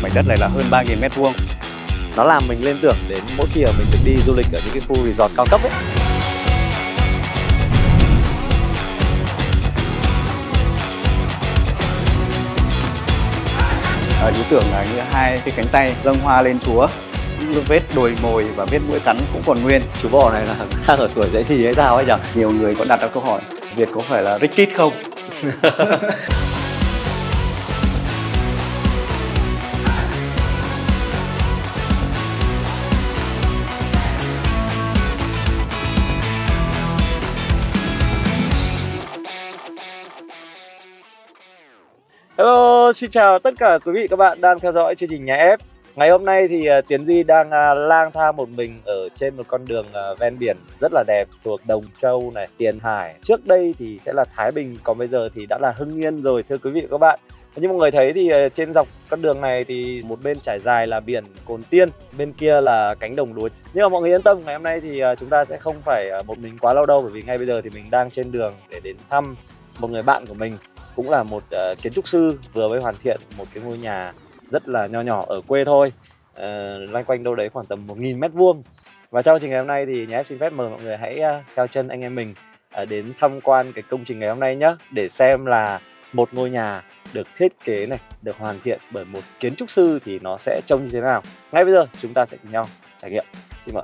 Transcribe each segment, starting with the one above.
mảnh đất này là hơn 3.000 mét vuông. Nó làm mình liên tưởng đến mỗi khi mà mình được đi du lịch ở những cái khu resort cao cấp ấy. Ý tưởng là như hai cái cánh tay dâng hoa lên Chúa. Những vết đồi mồi và vết mũi cắn cũng còn nguyên. Chú bò này là đang ở tuổi dậy thì hay sao ấy nhỉ? Nhiều người có đặt ra câu hỏi Việt có phải là Rick Kid không? Hello, xin chào tất cả quý vị các bạn đang theo dõi chương trình Nhà Ép. Ngày hôm nay thì Tiến Duy đang lang thang một mình ở trên một con đường ven biển rất là đẹp thuộc Đồng Châu này, Tiền Hải. Trước đây thì sẽ là Thái Bình, còn bây giờ thì đã là Hưng Yên rồi thưa quý vị và các bạn. Như mọi người thấy thì trên dọc con đường này thì một bên trải dài là biển Cồn Tiên, bên kia là cánh đồng lúa. Nhưng mà mọi người yên tâm, ngày hôm nay thì chúng ta sẽ không phải một mình quá lâu đâu, bởi vì ngay bây giờ thì mình đang trên đường để đến thăm một người bạn của mình, cũng là một kiến trúc sư vừa mới hoàn thiện một cái ngôi nhà rất là nho nhỏ ở quê thôi, loanh quanh đâu đấy khoảng tầm 1.000 mét vuông. Và trong chương trình ngày hôm nay thì Nhà Ép xin phép mời mọi người hãy theo chân anh em mình đến tham quan cái công trình ngày hôm nay nhé, để xem là một ngôi nhà được thiết kế này, được hoàn thiện bởi một kiến trúc sư thì nó sẽ trông như thế nào. Ngay bây giờ chúng ta sẽ cùng nhau trải nghiệm. Xin mời.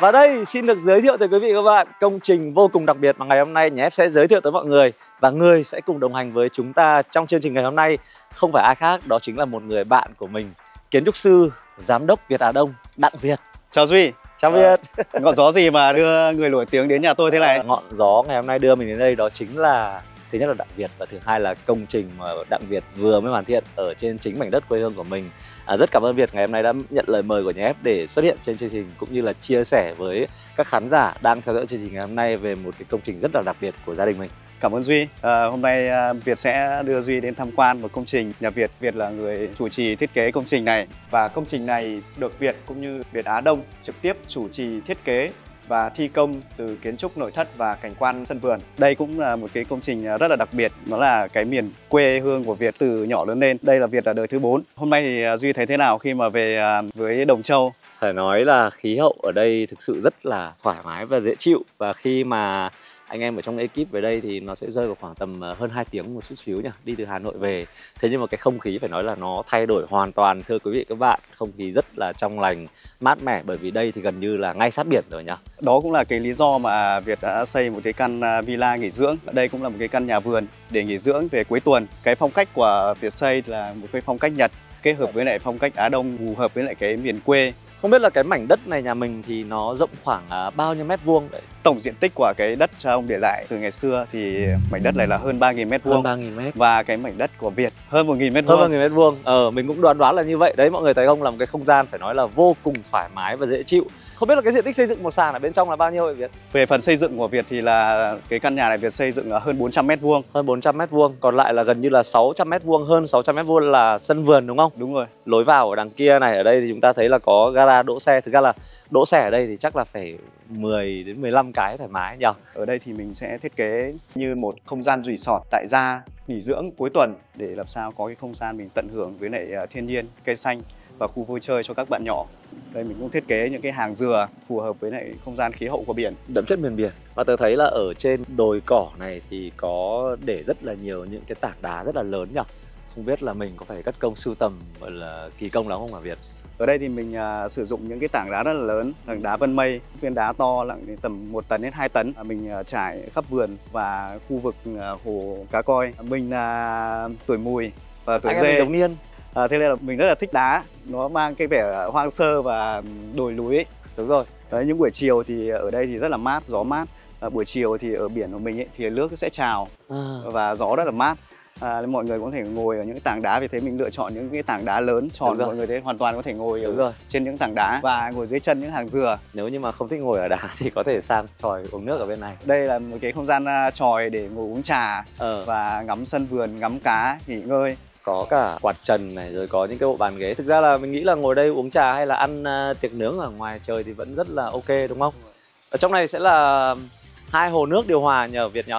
Và đây xin được giới thiệu tới quý vị và các bạn công trình vô cùng đặc biệt mà ngày hôm nay Nhà Ép sẽ giới thiệu tới mọi người. Và người sẽ cùng đồng hành với chúng ta trong chương trình ngày hôm nay không phải ai khác, đó chính là một người bạn của mình, kiến trúc sư, giám đốc Việt Á Đông, Đặng Việt. Chào Duy. Chào Việt. Ngọn gió gì mà đưa người nổi tiếng đến nhà tôi thế này? Ngọn gió ngày hôm nay đưa mình đến đây đó chính là thứ nhất là Đặng Việt, và thứ hai là công trình mà Đặng Việt vừa mới hoàn thiện ở trên chính mảnh đất quê hương của mình. Rất cảm ơn Việt ngày hôm nay đã nhận lời mời của Nhà Ép để xuất hiện trên chương trình, cũng như là chia sẻ với các khán giả đang theo dõi chương trình ngày hôm nay về một cái công trình rất là đặc biệt của gia đình mình. Cảm ơn Duy. Hôm nay Việt sẽ đưa Duy đến tham quan một công trình nhà Việt. Việt là người chủ trì thiết kế công trình này, và công trình này được Việt cũng như Việt Á Đông trực tiếp chủ trì thiết kế và thi công từ kiến trúc nội thất và cảnh quan sân vườn. Đây cũng là một cái công trình rất là đặc biệt, nó là cái miền quê hương của Việt từ nhỏ lớn lên. Đây là Việt là đời thứ 4. Hôm nay thì Duy thấy thế nào khi mà về với Đồng Châu? Phải nói là khí hậu ở đây thực sự rất là thoải mái và dễ chịu, và khi mà anh em ở trong ekip về đây thì nó sẽ rơi vào khoảng tầm hơn 2 tiếng một chút xíu nhỉ, đi từ Hà Nội về. Thế nhưng mà cái không khí phải nói là nó thay đổi hoàn toàn thưa quý vị các bạn. Không khí rất là trong lành, mát mẻ, bởi vì đây thì gần như là ngay sát biển rồi nhỉ. Đó cũng là cái lý do mà Việt đã xây một cái căn villa nghỉ dưỡng. Đây cũng là một cái căn nhà vườn để nghỉ dưỡng về cuối tuần. Cái phong cách của Việt xây là một cái phong cách Nhật kết hợp với lại phong cách Á Đông, phù hợp với lại cái miền quê. Không biết là cái mảnh đất này nhà mình thì nó rộng khoảng bao nhiêu mét vuông vậy? Tổng diện tích của cái đất cha ông để lại từ ngày xưa thì mảnh đất này là hơn 3.000 mét vuông. Hơn 3.000 mét. Và cái mảnh đất của Việt hơn 1.000 mét vuông. Hơn 1.000 mét vuông. Mình cũng đoán là như vậy. Đấy, mọi người thấy không, là một cái không gian phải nói là vô cùng thoải mái và dễ chịu. Không biết là cái diện tích xây dựng một sàn ở bên trong là bao nhiêu vậy Việt? Về phần xây dựng của Việt thì là cái căn nhà này Việt xây dựng hơn 400 mét vuông. Hơn 400 mét vuông, còn lại là gần như là 600 mét vuông, hơn 600 mét vuông là sân vườn đúng không? Đúng rồi. Lối vào ở đằng kia này, ở đây thì chúng ta thấy là có gara đỗ xe. Thực ra là đỗ xe ở đây thì chắc là phải 10 đến 15 cái thoải mái nhỉ. Ở đây thì mình sẽ thiết kế như một không gian resort tại gia nghỉ dưỡng cuối tuần, để làm sao có cái không gian mình tận hưởng với lại thiên nhiên, cây xanh và khu vui chơi cho các bạn nhỏ. Đây mình cũng thiết kế những cái hàng dừa phù hợp với lại không gian khí hậu của biển, đậm chất miền biển. Và tớ thấy là ở trên đồi cỏ này thì có để rất là nhiều những cái tảng đá rất là lớn nhỉ. Không biết là mình có phải cất công sưu tầm gọi là kỳ công lắm không hả Việt? Ở đây thì mình sử dụng những cái tảng đá rất là lớn, tảng đá Vân Mây, viên đá to nặng đến tầm 1 tấn đến 2 tấn. Mình trải khắp vườn và khu vực hồ Cá Coi. Mình là tuổi mùi và tuổi dê. Đồng niên. Thế nên là mình rất là thích đá, nó mang cái vẻ hoang sơ và đồi núi ấy. Đúng rồi. Đấy, những buổi chiều thì ở đây thì rất là mát, gió mát. Buổi chiều thì ở biển của mình ấy, thì nước sẽ trào và gió rất là mát. Mọi người có thể ngồi ở những cái tảng đá, vì thế mình lựa chọn những cái tảng đá lớn tròn, mọi người thấy hoàn toàn có thể ngồi ở trên những tảng đá và ngồi dưới chân những hàng dừa. Nếu như mà không thích ngồi ở đá thì có thể sang chòi uống nước ở bên này. Đây là một cái không gian chòi để ngồi uống trà và ngắm sân vườn, ngắm cá, nghỉ ngơi. có cả quạt trần này, rồi có những cái bộ bàn ghế. Thực ra là mình nghĩ là ngồi đây uống trà hay là ăn tiệc nướng ở ngoài trời thì vẫn rất là ok đúng không? Ở trong này sẽ là 2 hồ nước điều hòa nhờ Việt nhỉ?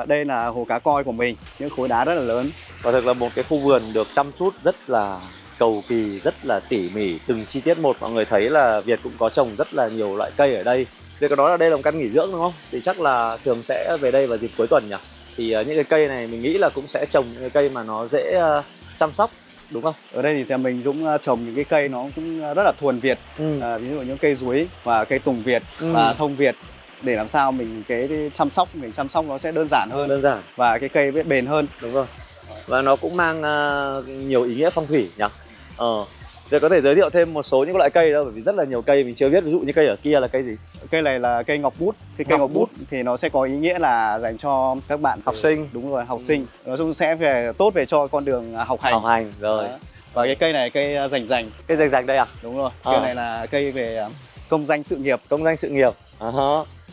Đây là hồ cá coi của mình, những khối đá rất là lớn. Và thực là một cái khu vườn được chăm chút rất là cầu kỳ, rất là tỉ mỉ, từng chi tiết một. Mọi người thấy là Việt cũng có trồng rất là nhiều loại cây ở đây. Việc có nói là đây là một căn nghỉ dưỡng đúng không? Thì chắc là thường sẽ về đây vào dịp cuối tuần nhỉ? Thì những cái cây này mình nghĩ là cũng sẽ trồng những cái cây mà nó dễ chăm sóc đúng không? Ở đây thì mình cũng trồng những cái cây nó cũng rất là thuần Việt. Ví dụ những cây chuối và cây tùng Việt và thông Việt, để làm sao mình chăm sóc nó sẽ đơn giản hơn, và cái cây bền hơn. Đúng rồi. Và nó cũng mang nhiều ý nghĩa phong thủy nhỉ? Rồi có thể giới thiệu thêm một số những loại cây đó, bởi vì rất là nhiều cây mình chưa biết. Ví dụ như cây ở kia là cây gì? Cây này là cây ngọc bút. Cây ngọc bút thì nó sẽ có ý nghĩa là dành cho các bạn học sinh. Đúng rồi, học sinh. Nói chung sẽ tốt về cho con đường học hành. Rồi. Đó. Và cái cây này cây rành rành. Cây rành rành đây à? Đúng rồi. Cây này là cây về công danh sự nghiệp.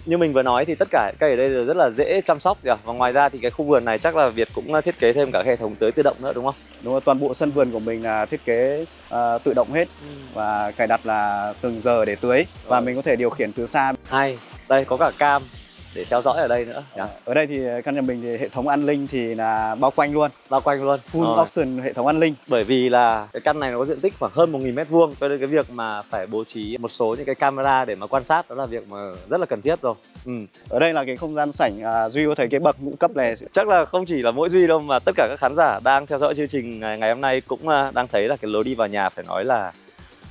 Như mình vừa nói thì tất cả cây ở đây đều rất là dễ chăm sóc. Và ngoài ra thì cái khu vườn này chắc là Việt cũng thiết kế thêm cả hệ thống tưới tự động nữa đúng không? Đúng rồi, toàn bộ sân vườn của mình là thiết kế tự động hết. Và cài đặt là từng giờ để tưới. Và mình có thể điều khiển từ xa. Hay, đây có cả cam để theo dõi ở đây nữa. Ở đây thì căn nhà mình thì hệ thống an ninh thì là bao quanh luôn. Full option hệ thống an ninh. Bởi vì là cái căn này nó có diện tích khoảng hơn 1.000 m², cho nên cái việc mà phải bố trí một số những cái camera để mà quan sát đó là việc mà rất là cần thiết rồi. Ở đây là cái không gian sảnh, Duy có thấy cái bậc ngũ cấp này. Chắc là không chỉ là mỗi Duy đâu mà tất cả các khán giả đang theo dõi chương trình ngày hôm nay cũng đang thấy là cái lối đi vào nhà phải nói là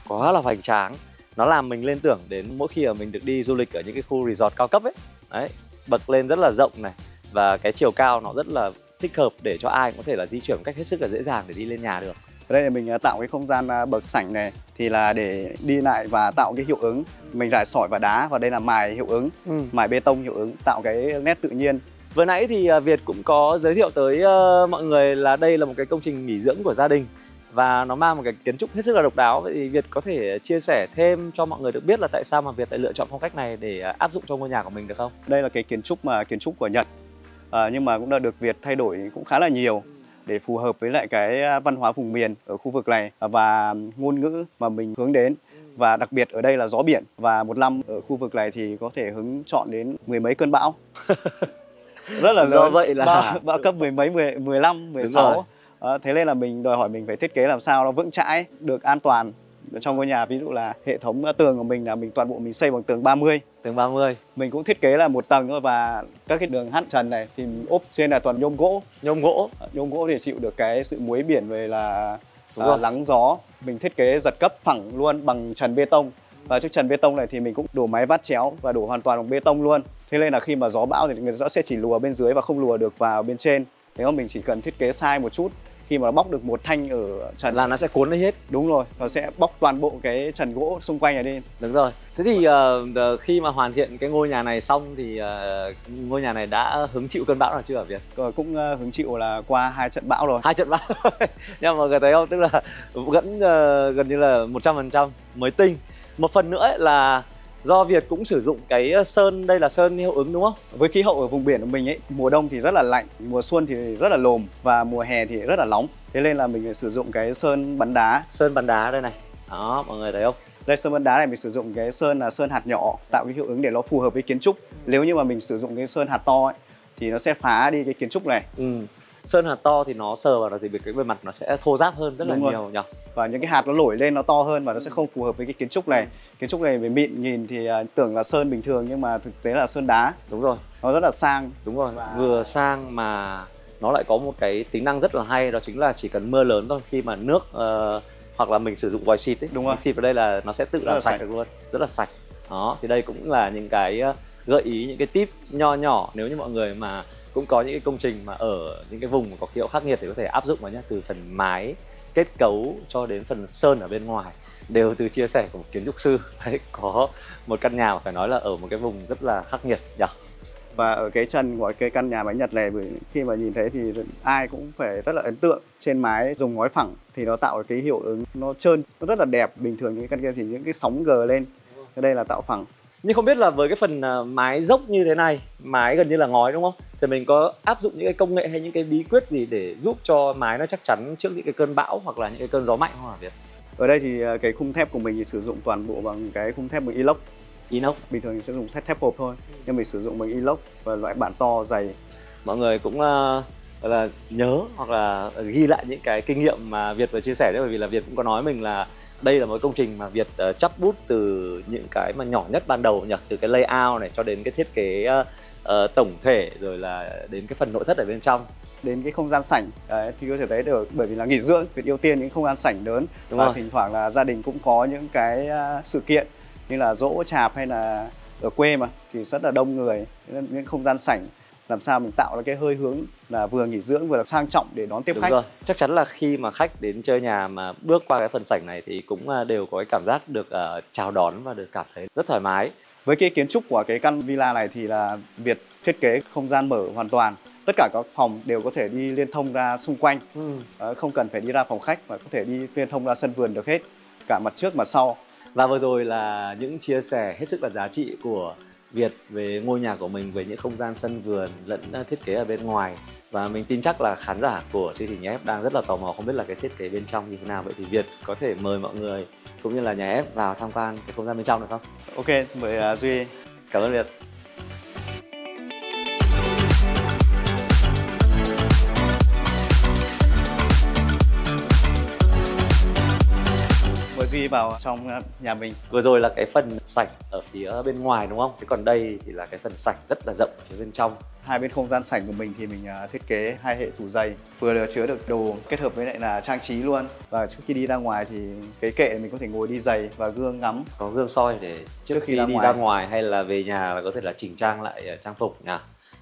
quá là hoành tráng. Nó làm mình liên tưởng đến mỗi khi mà mình được đi du lịch ở những cái khu resort cao cấp ấy. Đấy, bậc lên rất là rộng này, và cái chiều cao nó rất là thích hợp để cho ai cũng có thể là di chuyển một cách hết sức là dễ dàng để đi lên nhà được. Ở đây là mình tạo cái không gian bậc sảnh này thì là để đi lại và tạo cái hiệu ứng. Mình rải sỏi và đá, và đây là mài hiệu ứng, mài bê tông hiệu ứng, tạo cái nét tự nhiên. Vừa nãy thì Việt cũng có giới thiệu tới mọi người là đây là một cái công trình nghỉ dưỡng của gia đình và nó mang một cái kiến trúc hết sức là độc đáo. Vậy thì Việt có thể chia sẻ thêm cho mọi người được biết là tại sao mà Việt lại lựa chọn phong cách này để áp dụng cho ngôi nhà của mình được không? Đây là cái kiến trúc của Nhật, nhưng mà cũng đã được Việt thay đổi cũng khá là nhiều để phù hợp với lại cái văn hóa vùng miền ở khu vực này và ngôn ngữ mà mình hướng đến. Và đặc biệt ở đây là gió biển, và một năm ở khu vực này thì có thể hứng chọn đến 10 mấy cơn bão. Rất là lớn. Do vậy là bão cấp 10 mấy, 15, 16. Thế nên là mình đòi hỏi mình phải thiết kế làm sao nó vững chãi, được an toàn trong ngôi nhà. Ví dụ là hệ thống tường của mình là toàn bộ mình xây bằng tường 30. Mình cũng thiết kế là một tầng thôi, và các cái đường hắt trần này thì ốp trên là toàn nhôm gỗ. Nhôm gỗ thì chịu được cái sự muối biển về là nắng gió. Mình thiết kế giật cấp phẳng luôn bằng trần bê tông. Và chiếc trần bê tông này thì mình cũng đổ mái vát chéo và đổ hoàn toàn bằng bê tông luôn. Thế nên là khi mà gió bão thì người ta sẽ chỉ lùa bên dưới và không lùa được vào bên trên. Thế mà mình chỉ cần thiết kế sai một chút, khi mà nó bóc được một thanh ở trần là nó sẽ cuốn lấy hết. Đúng rồi, nó sẽ bóc toàn bộ cái trần gỗ xung quanh này đi. Đúng rồi. Thế thì khi mà hoàn thiện cái ngôi nhà này xong thì ngôi nhà này đã hứng chịu cơn bão nào chưa hả Việt? Cũng hứng chịu là qua 2 trận bão rồi. 2 trận bão. Nhưng mà mọi người thấy không? Tức là vẫn gần như là 100% mới tinh. Một phần nữa ấy là do Việt cũng sử dụng cái sơn, đây là sơn hiệu ứng đúng không? Với khí hậu ở vùng biển của mình ấy, mùa đông thì rất là lạnh, mùa xuân thì rất là lồm, và mùa hè thì rất là nóng. Thế nên là mình sử dụng cái sơn bắn đá. Sơn bắn đá đây này. Đó, mọi người thấy không? Đây, sơn bắn đá này mình sử dụng cái sơn là sơn hạt nhỏ, tạo cái hiệu ứng để nó phù hợp với kiến trúc. Nếu như mà mình sử dụng cái sơn hạt to ấy, thì nó sẽ phá đi cái kiến trúc này. Sơn hạt to thì nó sờ vào thì cái bề mặt nó sẽ thô ráp hơn rất là nhiều nhỉ. Và những cái hạt nó nổi lên nó to hơn và nó sẽ không phù hợp với cái kiến trúc này. Kiến trúc này về mịn nhìn thì tưởng là sơn bình thường nhưng mà thực tế là sơn đá. Đúng rồi. Nó rất là sang. Đúng rồi. Vừa sang mà nó lại có một cái tính năng rất là hay, đó chính là chỉ cần mưa lớn thôi, khi mà nước hoặc là mình sử dụng vòi xịt ấy, mình xịt vào đây là nó sẽ tự làm sạch được luôn, rất là sạch. Đó, thì đây cũng là những cái gợi ý, những cái tip nho nhỏ nếu như mọi người mà cũng có những cái công trình mà ở những cái vùng có khí hậu khắc nghiệt thì có thể áp dụng vào nhé. Từ phần mái, kết cấu cho đến phần sơn ở bên ngoài đều từ chia sẻ của một kiến trúc sư. Đấy, có một căn nhà mà phải nói là ở một cái vùng rất là khắc nghiệt nhỉ. Và ở cái trần của cái căn nhà bánh Nhật này, khi mà nhìn thấy thì ai cũng phải rất là ấn tượng. Trên mái dùng ngói phẳng thì nó tạo cái hiệu ứng nó trơn, nó rất là đẹp. Bình thường những căn kia thì những cái sóng gờ lên, cái đây là tạo phẳng. Nhưng không biết là với cái phần mái dốc như thế này, mái gần như là ngói đúng không? thì mình có áp dụng những cái công nghệ hay những cái bí quyết gì để giúp cho mái nó chắc chắn trước những cái cơn bão hoặc là những cái cơn gió mạnh không hả Việt? Ở đây thì cái khung thép của mình thì sử dụng toàn bộ bằng cái khung thép bằng inox. Inox. Bình thường sẽ dùng sắt thép hộp thôi, nhưng mình sử dụng bằng inox và loại bản to dày. Mọi người cũng gọi là nhớ hoặc là ghi lại những cái kinh nghiệm mà Việt vừa chia sẻ đấy, bởi vì là Việt cũng có nói mình là đây là một công trình mà Việt chắp bút từ những cái mà nhỏ nhất ban đầu nhỉ, từ cái layout này cho đến cái thiết kế tổng thể, rồi là đến cái phần nội thất ở bên trong, đến cái không gian sảnh đấy, thì có thể thấy được, bởi vì là nghỉ dưỡng Việt ưu tiên những không gian sảnh lớn. Đúng và rồi. thỉnh thoảng là gia đình cũng có những cái sự kiện như là giỗ chạp hay là ở quê mà thì rất là đông người, nên những không gian sảnh làm sao mình tạo ra cái hơi hướng là vừa nghỉ dưỡng vừa là sang trọng để đón tiếp Đúng khách. rồi. Chắc chắn là khi mà khách đến chơi nhà mà bước qua cái phần sảnh này thì cũng đều có cái cảm giác được chào đón và được cảm thấy rất thoải mái. Với cái kiến trúc của cái căn villa này thì là Việt thiết kế không gian mở hoàn toàn. Tất cả các phòng đều có thể đi liên thông ra xung quanh, không cần phải đi ra phòng khách mà có thể đi liên thông ra sân vườn được hết, cả mặt trước mặt sau. Và vừa rồi là những chia sẻ hết sức là giá trị của Việt về ngôi nhà của mình, về những không gian sân vườn lẫn thiết kế ở bên ngoài. Và mình tin chắc là khán giả của chương trình Nhà Ép đang rất là tò mò không biết là cái thiết kế bên trong như thế nào. Vậy thì Việt có thể mời mọi người cũng như là Nhà Ép vào tham quan cái không gian bên trong được không? Ok, mời Duy. Cảm ơn Việt. Mời Duy vào trong nhà mình. Vừa rồi là cái phần sảnh ở phía bên ngoài đúng không? Thế còn đây thì là cái phần sảnh rất là rộng ở phía bên trong. Hai bên không gian sảnh của mình thì mình thiết kế hai hệ tủ giày, vừa chứa được đồ kết hợp với lại là trang trí luôn. Và trước khi đi ra ngoài thì cái kệ mình có thể ngồi đi giày và gương ngắm. Có gương soi để trước khi đi ra ngoài hay là về nhà là có thể là chỉnh trang lại trang phục nhỉ.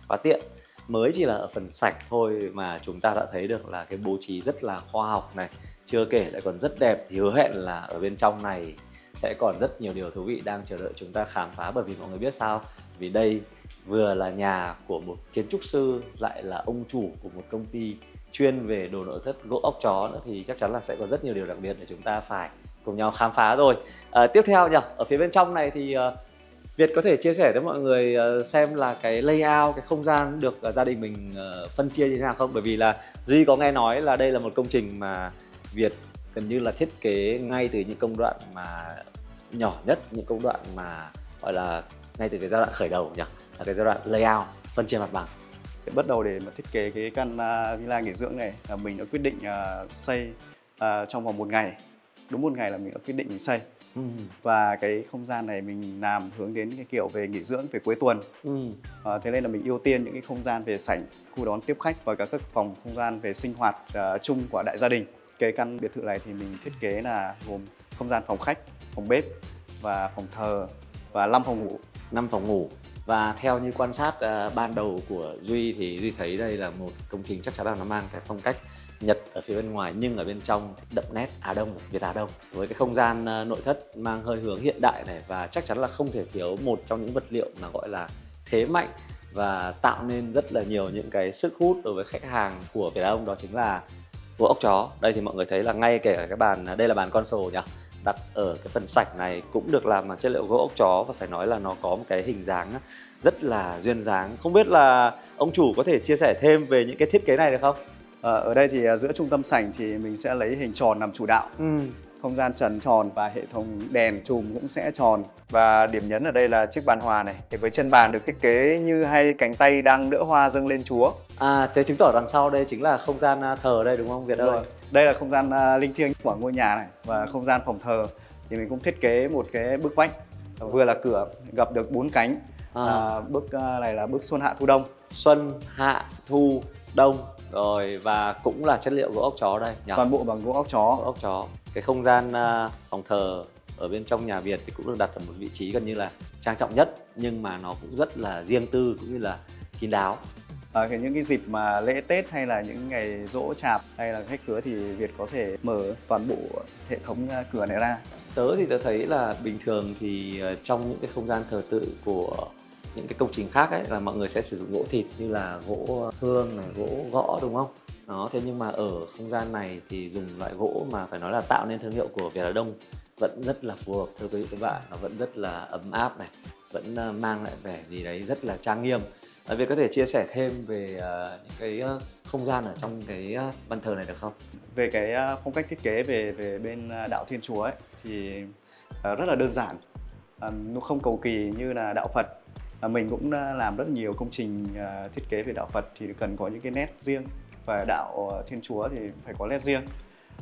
Quá tiện. Mới chỉ là ở phần sảnh thôi mà chúng ta đã thấy được là cái bố trí rất là khoa học này. Chưa kể lại còn rất đẹp, thì hứa hẹn là ở bên trong này sẽ còn rất nhiều điều thú vị đang chờ đợi chúng ta khám phá. Bởi vì mọi người biết sao? Vì đây vừa là nhà của một kiến trúc sư, lại là ông chủ của một công ty chuyên về đồ nội thất gỗ ốc chó nữa, thì chắc chắn là sẽ có rất nhiều điều đặc biệt để chúng ta phải cùng nhau khám phá rồi. Tiếp theo nhỉ, ở phía bên trong này thì Việt có thể chia sẻ với mọi người xem là cái layout, cái không gian được gia đình mình phân chia như thế nào không? Bởi vì là Duy có nghe nói là đây là một công trình mà Việt gần như là thiết kế ngay từ những công đoạn mà nhỏ nhất, những công đoạn mà gọi là ngay từ cái giai đoạn khởi đầu nhỉ, là cái giai đoạn layout, phân chia mặt bằng. Bắt đầu để mà thiết kế cái căn villa nghỉ dưỡng này là mình đã quyết định xây trong vòng 1 ngày. Đúng 1 ngày là mình đã quyết định mình xây. Và cái không gian này mình làm hướng đến cái kiểu về nghỉ dưỡng, về cuối tuần. Thế nên là mình ưu tiên những cái không gian về sảnh, khu đón tiếp khách và các phòng không gian về sinh hoạt chung của đại gia đình. Cái căn biệt thự này thì mình thiết kế là gồm không gian phòng khách, phòng bếp và phòng thờ và 5 phòng ngủ. 5 phòng ngủ. Và theo như quan sát ban đầu của Duy thì Duy thấy đây là một công trình chắc chắn là nó mang cái phong cách Nhật ở phía bên ngoài, nhưng ở bên trong đậm nét Á Đông, Việt Á Đông, với cái không gian nội thất mang hơi hướng hiện đại này. Và chắc chắn là không thể thiếu một trong những vật liệu mà gọi là thế mạnh và tạo nên rất là nhiều những cái sức hút đối với khách hàng của Việt Á Đông, đó chính là gỗ ốc chó. Đây thì mọi người thấy là ngay kể cả cái bàn, đây là bàn console nhỉ, đặt ở cái phần sảnh này cũng được làm bằng chất liệu gỗ ốc chó, và phải nói là nó có một cái hình dáng rất là duyên dáng. Không biết là ông chủ có thể chia sẻ thêm về những cái thiết kế này được không? Ở đây thì giữa trung tâm sảnh thì mình sẽ lấy hình tròn làm chủ đạo. Không gian trần tròn và hệ thống đèn chùm cũng sẽ tròn. Và điểm nhấn ở đây là chiếc bàn hòa này. Thì với chân bàn được thiết kế như hai cánh tay đang đỡ hoa dâng lên Chúa. Thế chứng tỏ đằng sau đây chính là không gian thờ đây đúng không Việt ơi? Đây là không gian linh thiêng của ngôi nhà này. Và không gian phòng thờ thì mình cũng thiết kế một cái bức vách, vừa là cửa gập được 4 cánh. Bức này là bức xuân hạ thu đông. Xuân hạ thu đông. Rồi, và cũng là chất liệu gỗ ốc chó đây nhỉ? Toàn bộ bằng gỗ ốc chó. Gỗ ốc chó. Cái không gian phòng thờ ở bên trong nhà Việt thì cũng được đặt ở một vị trí gần như là trang trọng nhất, nhưng mà nó cũng rất là riêng tư cũng như là kín đáo. Những cái dịp mà lễ Tết hay là những ngày giỗ chạp hay là khách khứa thì Việt có thể mở toàn bộ hệ thống cửa này ra. Tớ thì tớ thấy là bình thường thì trong những cái không gian thờ tự của những cái công trình khác ấy là mọi người sẽ sử dụng gỗ thịt như là gỗ hương này, gỗ gõ đúng không? Đó, thế nhưng mà ở không gian này thì dùng loại gỗ mà phải nói là tạo nên thương hiệu của Việt Á Đông vẫn rất là phù hợp thưa quý vị các bạn. Nó vẫn rất là ấm áp này, vẫn mang lại vẻ gì đấy rất là trang nghiêm. Việt có thể chia sẻ thêm về những cái không gian ở trong cái ban thờ này được không? Về cái phong cách thiết kế về bên đạo Thiên Chúa ấy, thì rất là đơn giản, nó không cầu kỳ như là đạo Phật. Mình cũng làm rất nhiều công trình thiết kế về đạo Phật thì cần có những cái nét riêng, và đạo Thiên Chúa thì phải có nét riêng.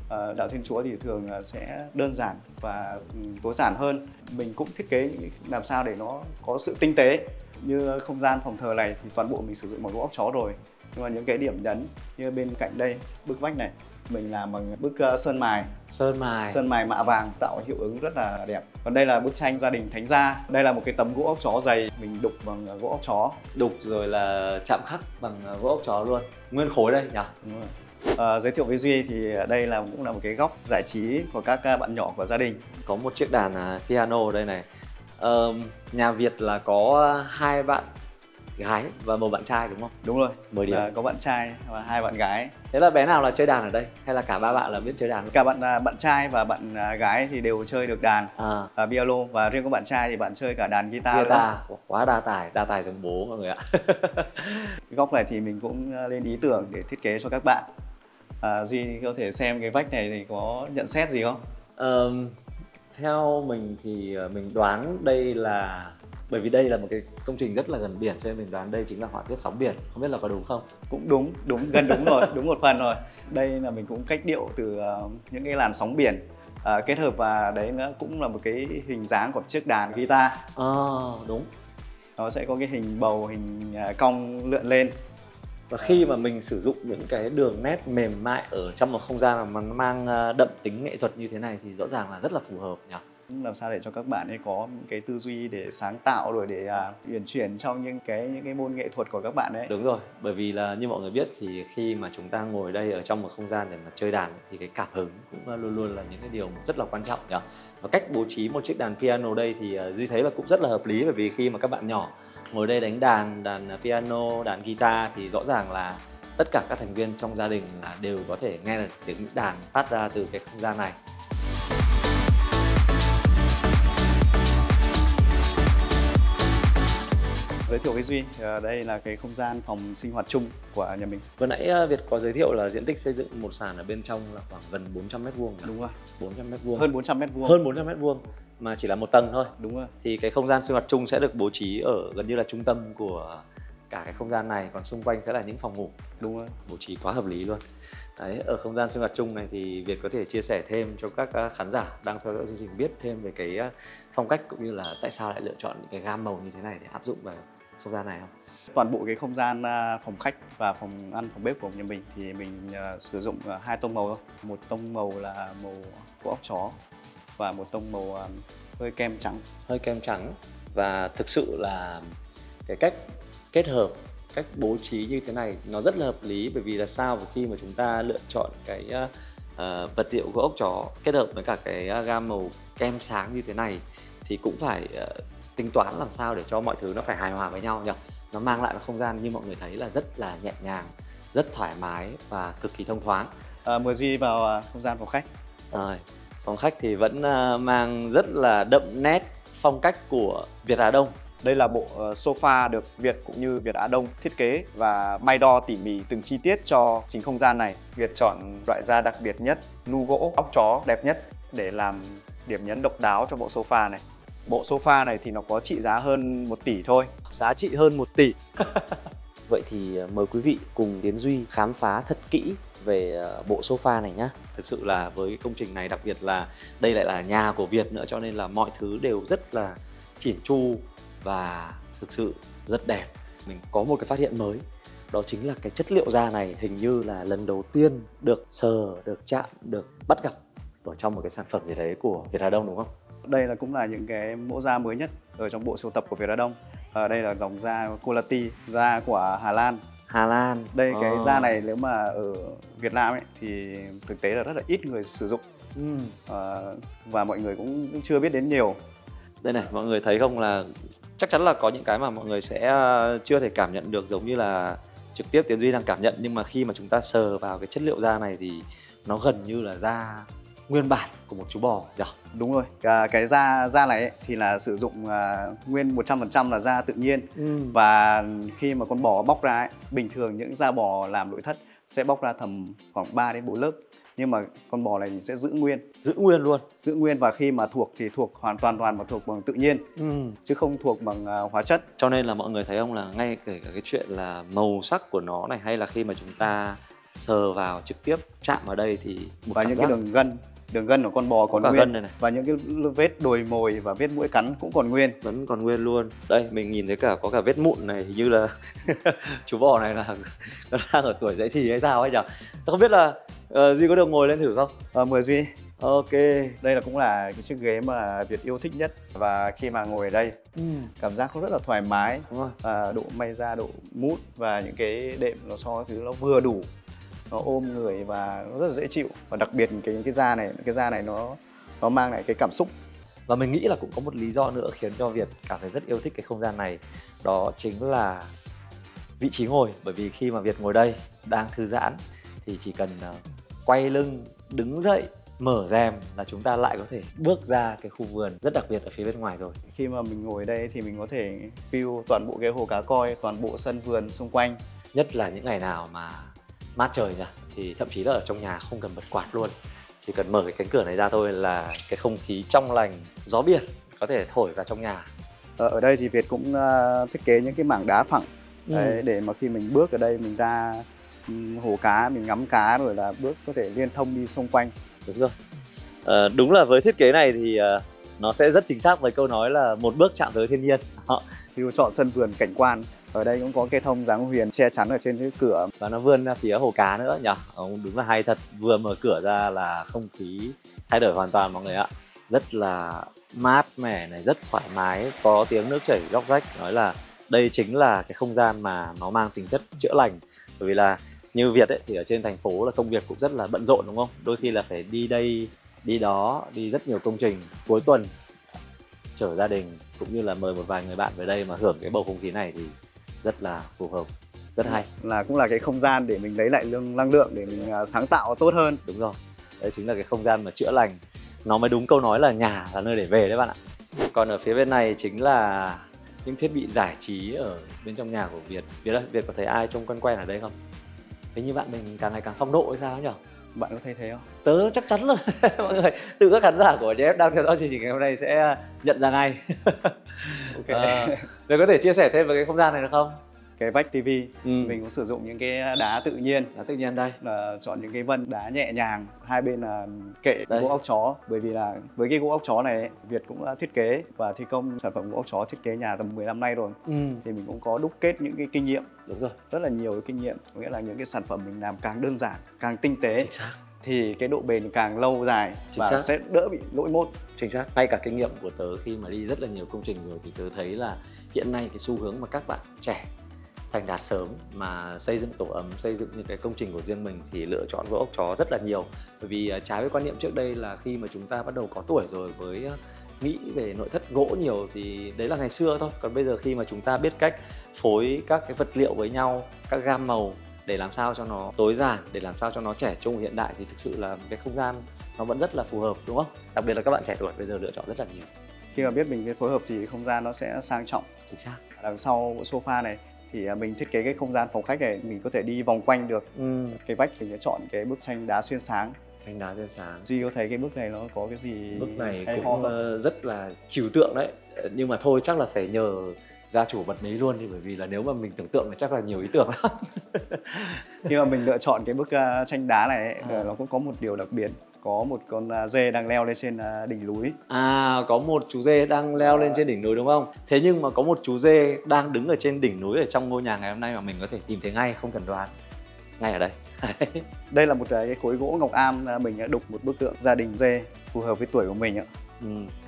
Đạo Thiên Chúa thì thường sẽ đơn giản và tối giản hơn. Mình cũng thiết kế làm sao để nó có sự tinh tế. Như không gian phòng thờ này thì toàn bộ mình sử dụng bằng gỗ ốc chó rồi. Nhưng mà những cái điểm nhấn như bên cạnh đây, bức vách này, mình làm bằng bức sơn mài mạ vàng, tạo hiệu ứng rất là đẹp. Còn đây là bức tranh gia đình Thánh Gia. Đây là một cái tấm gỗ ốc chó dày, mình đục bằng gỗ ốc chó. Đục rồi là chạm khắc bằng gỗ ốc chó luôn, nguyên khối đây nhỉ? Đúng rồi. Giới thiệu với Duy thì đây cũng là một cái góc giải trí của các bạn nhỏ của gia đình. Có một chiếc đàn piano ở đây này. Nhà Việt là có 2 bạn gái và 1 bạn trai đúng không? Đúng rồi. 10 điểm. Có bạn trai và 2 bạn gái. Thế là bé nào là chơi đàn ở đây? Hay là cả 3 bạn là biết chơi đàn? Cả bạn trai và bạn gái thì đều chơi được đàn, piano, và riêng có bạn trai thì bạn chơi cả đàn guitar. Quá đa tài giống bố mọi người ạ. Cái góc này thì mình cũng lên ý tưởng để thiết kế cho các bạn. Duy có thể xem cái vách này thì có nhận xét gì không? Theo mình thì mình đoán đây là, bởi vì đây là một cái công trình rất là gần biển cho nên mình đoán đây chính là họa tiết sóng biển. Không biết là có đúng không? Cũng đúng, gần đúng rồi, đúng một phần rồi. Đây là mình cũng cách điệu từ những cái làn sóng biển kết hợp, và đấy nó cũng là một cái hình dáng của chiếc đàn guitar. Đúng. Nó sẽ có cái hình bầu, hình cong lượn lên. Và khi mà mình sử dụng những cái đường nét mềm mại ở trong một không gian mà nó mang đậm tính nghệ thuật như thế này thì rõ ràng là rất là phù hợp nhỉ? Làm sao để cho các bạn ấy có những cái tư duy để sáng tạo, rồi để uyển chuyển trong những cái môn nghệ thuật của các bạn ấy. Đúng rồi, bởi vì là như mọi người biết thì khi mà chúng ta ngồi đây ở trong một không gian để mà chơi đàn thì cái cảm hứng cũng luôn luôn là những cái điều rất là quan trọng nhỉ? Và cách bố trí một chiếc đàn piano đây thì Duy thấy là cũng rất là hợp lý, bởi vì khi mà các bạn nhỏ ngồi đây đánh đàn piano, đàn guitar thì rõ ràng là tất cả các thành viên trong gia đình là đều có thể nghe được tiếng đàn phát ra từ cái không gian này. Giới thiệu với Duy, đây là cái không gian phòng sinh hoạt chung của nhà mình. Vừa nãy Việt có giới thiệu là diện tích xây dựng một sàn ở bên trong là khoảng gần 400 m². Đúng rồi. 400 m². Hơn 400 m². Hơn 400 m² mà chỉ là một tầng thôi. Đúng rồi. Thì cái không gian sinh hoạt chung sẽ được bố trí ở gần như là trung tâm của cả cái không gian này, còn xung quanh sẽ là những phòng ngủ. Đúng rồi. Bố trí quá hợp lý luôn. Đấy, ở không gian sinh hoạt chung này thì Việt có thể chia sẻ thêm cho các khán giả đang theo dõi chương trình biết thêm về cái phong cách cũng như là tại sao lại lựa chọn những cái gam màu như thế này để áp dụng vào không gian này không? Toàn bộ cái không gian phòng khách và phòng ăn, phòng bếp của nhà mình thì mình sử dụng 2 tông màu thôi. Một tông màu là màu của ốc chó và một tông màu hơi kem trắng. Hơi kem trắng, và thực sự là cái cách kết hợp, cách bố trí như thế này nó rất là hợp lý, bởi vì là sao? Bởi khi mà chúng ta lựa chọn cái vật liệu gỗ ốc chó kết hợp với cả cái gam màu kem sáng như thế này thì cũng phải tính toán làm sao để cho mọi thứ nó phải hài hòa với nhau nhỉ? Nó mang lại một không gian như mọi người thấy là rất là nhẹ nhàng, rất thoải mái và cực kỳ thông thoáng. Mời Duy vào không gian phòng khách. Phòng khách thì vẫn mang rất là đậm nét phong cách của Việt Á Đông. Đây là bộ sofa được Việt cũng như Việt Á Đông thiết kế và may đo tỉ mỉ từng chi tiết cho chính không gian này. Việt chọn loại da đặc biệt nhất, nu gỗ ốc chó đẹp nhất để làm điểm nhấn độc đáo cho bộ sofa này. Bộ sofa này thì nó có trị giá hơn 1 tỷ thôi. Giá trị hơn 1 tỷ. Vậy thì mời quý vị cùng Tiến Duy khám phá thật kỹ về bộ sofa này nhé. Thực sự là với công trình này, đặc biệt là đây lại là nhà của Việt nữa, cho nên là mọi thứ đều rất là chỉn chu và thực sự rất đẹp. Mình có một cái phát hiện mới, đó chính là cái chất liệu da này hình như là lần đầu tiên được sờ, được chạm, được bắt gặp ở trong một cái sản phẩm gì đấy của Việt Á Đông, đúng không? Đây cũng là những cái mẫu da mới nhất ở trong bộ sưu tập của Việt Á Đông. Đây là dòng da Quality, da của Hà Lan. Hà Lan. Đây cái da này nếu mà ở Việt Nam ấy thì thực tế là rất là ít người sử dụng. Và mọi người cũng chưa biết đến nhiều. Đây này, mọi người thấy không, là chắc chắn là có những cái mà mọi người sẽ chưa thể cảm nhận được giống như là trực tiếp Tiến Duy đang cảm nhận, nhưng mà khi mà chúng ta sờ vào cái chất liệu da này thì nó gần như là da nguyên bản của một chú bò nhỉ? Đúng rồi, cái da này ấy, thì là sử dụng nguyên 100% là da tự nhiên. Và khi mà con bò bóc ra ấy, bình thường những da bò làm nội thất sẽ bóc ra tầm khoảng 3 đến 4 lớp. Nhưng mà con bò này sẽ giữ nguyên. Giữ nguyên luôn. Giữ nguyên, và khi mà thuộc thì thuộc hoàn toàn và thuộc bằng tự nhiên, chứ không thuộc bằng hóa chất. Cho nên là mọi người thấy không, là ngay kể cả cái chuyện là màu sắc của nó này, hay là khi mà chúng ta sờ vào trực tiếp, chạm vào đây thì và những cái đường gân của con bò còn nguyên gân này. Và những cái vết đồi mồi và vết mũi cắn cũng còn nguyên. Vẫn còn nguyên luôn. Đây mình nhìn thấy có cả vết mụn này, hình như là chú bò này là đang ở tuổi dậy thì hay sao ấy nhỉ? Không biết là Duy có được ngồi lên thử không? Mời Duy. Ok. Đây cũng là cái chiếc ghế mà Việt yêu thích nhất. Và khi mà ngồi ở đây, cảm giác nó rất là thoải mái. Độ may da, độ mút và những cái đệm nó thứ nó vừa đủ, nó ôm người và nó rất là dễ chịu. Và đặc biệt cái da này nó mang lại cái cảm xúc. Và mình nghĩ là cũng có một lý do nữa khiến cho Việt cảm thấy rất yêu thích cái không gian này. Đó chính là vị trí ngồi. Bởi vì khi mà Việt ngồi đây đang thư giãn thì chỉ cần quay lưng, đứng dậy, mở rèm là chúng ta lại có thể bước ra cái khu vườn rất đặc biệt ở phía bên ngoài rồi. Khi mà mình ngồi đây thì mình có thể view toàn bộ cái hồ cá coi, toàn bộ sân vườn xung quanh. Nhất là những ngày nào mà mát trời nhỉ, thì thậm chí là ở trong nhà không cần bật quạt luôn. Chỉ cần mở cái cánh cửa này ra thôi là cái không khí trong lành, gió biển có thể thổi vào trong nhà. Ở đây thì Việt cũng thiết kế những cái mảng đá phẳng đấy, để mà khi mình bước ở đây mình ra hồ cá, mình ngắm cá rồi là bước có thể liên thông đi xung quanh. Đúng rồi. Đúng là với thiết kế này thì nó sẽ rất chính xác với câu nói là một bước chạm tới thiên nhiên. Khi chọn sân vườn cảnh quan, ở đây cũng có cây thông dáng huyền che chắn ở trên cái cửa. Và nó vươn ra phía hồ cá nữa nhỉ. Đúng là hay thật, vừa mở cửa ra là không khí thay đổi hoàn toàn mọi người ạ. Rất là mát mẻ này, rất thoải mái, có tiếng nước chảy róc rách. Nói là đây chính là cái không gian mà nó mang tính chất chữa lành. Bởi vì là như Việt ấy, thì ở trên thành phố là công việc cũng rất là bận rộn đúng không? Đôi khi là phải đi đây, đi đó, đi rất nhiều công trình. Cuối tuần chở gia đình cũng như là mời một vài người bạn về đây mà hưởng cái bầu không khí này thì rất là phù hợp, rất hay. Cũng là cái không gian để mình lấy lại năng lượng, để mình sáng tạo tốt hơn. Đúng rồi, đấy chính là cái không gian mà chữa lành. Nó mới đúng câu nói là nhà là nơi để về đấy bạn ạ. Còn ở phía bên này chính là những thiết bị giải trí ở bên trong nhà của Việt. Việt ơi, Việt có thấy ai trông quen ở đây không? Thế như bạn mình càng ngày càng phong độ hay sao nhỉ? Bạn có thấy thế không? Tớ chắc chắn luôn. Mọi người, từ các khán giả của JF đang theo dõi chương trình ngày hôm nay sẽ nhận ra ngay. Ok. Để có thể chia sẻ thêm về cái không gian này được không? Cái vách tivi mình cũng sử dụng những cái đá tự nhiên. Đá tự nhiên đây. Là chọn những cái vân đá nhẹ nhàng, hai bên là kệ gỗ ốc chó. Bởi vì là với cái gỗ ốc chó này Việt cũng đã thiết kế và thi công sản phẩm gỗ ốc chó thiết kế nhà tầm 15 năm nay rồi. Thì mình cũng có đúc kết những cái kinh nghiệm. Đúng rồi. Rất là nhiều cái kinh nghiệm, có nghĩa là những cái sản phẩm mình làm càng đơn giản, càng tinh tế. Chính xác. Thì cái độ bền càng lâu dài. Chính và xác. Sẽ đỡ bị lỗi mốt. Chính xác. Ngay cả kinh nghiệm của tớ khi mà đi rất là nhiều công trình rồi thì tớ thấy là hiện nay cái xu hướng mà các bạn trẻ thành đạt sớm mà xây dựng tổ ấm, xây dựng những cái công trình của riêng mình thì lựa chọn gỗ ốc chó rất là nhiều. Bởi vì trái với quan niệm trước đây là khi mà chúng ta bắt đầu có tuổi rồi với nghĩ về nội thất gỗ nhiều thì đấy là ngày xưa thôi. Còn bây giờ khi mà chúng ta biết cách phối các cái vật liệu với nhau, các gam màu để làm sao cho nó tối giản, để làm sao cho nó trẻ trung hiện đại thì thực sự là cái không gian nó vẫn rất là phù hợp đúng không? Đặc biệt là các bạn trẻ tuổi bây giờ lựa chọn rất là nhiều. Khi mà biết mình cái phối hợp thì không gian nó sẽ sang trọng. Chính xác. Đằng sau sofa này thì mình thiết kế cái không gian phòng khách này mình có thể đi vòng quanh được. Cái vách thì chọn cái bức tranh đá xuyên sáng. Tranh đá xuyên sáng. Duy có thấy cái bức này nó có cái gì? Bức này cũng rất là trừu tượng đấy. Nhưng mà thôi chắc là phải nhờ gia chủ bật mí luôn đi, bởi vì là nếu mà mình tưởng tượng thì chắc là nhiều ý tưởng lắm. Khi mà mình lựa chọn cái bức tranh đá này nó cũng có một điều đặc biệt. Có một con dê đang leo lên trên đỉnh núi. Có một chú dê đang leo lên trên đỉnh núi đúng không? Thế nhưng mà có một chú dê đang đứng ở trên đỉnh núi ở trong ngôi nhà ngày hôm nay mà mình có thể tìm thấy ngay, không cần đoán. Ngay ở đây. Đây là một cái khối gỗ ngọc am, mình đã đục một bức tượng gia đình dê phù hợp với tuổi của mình ạ.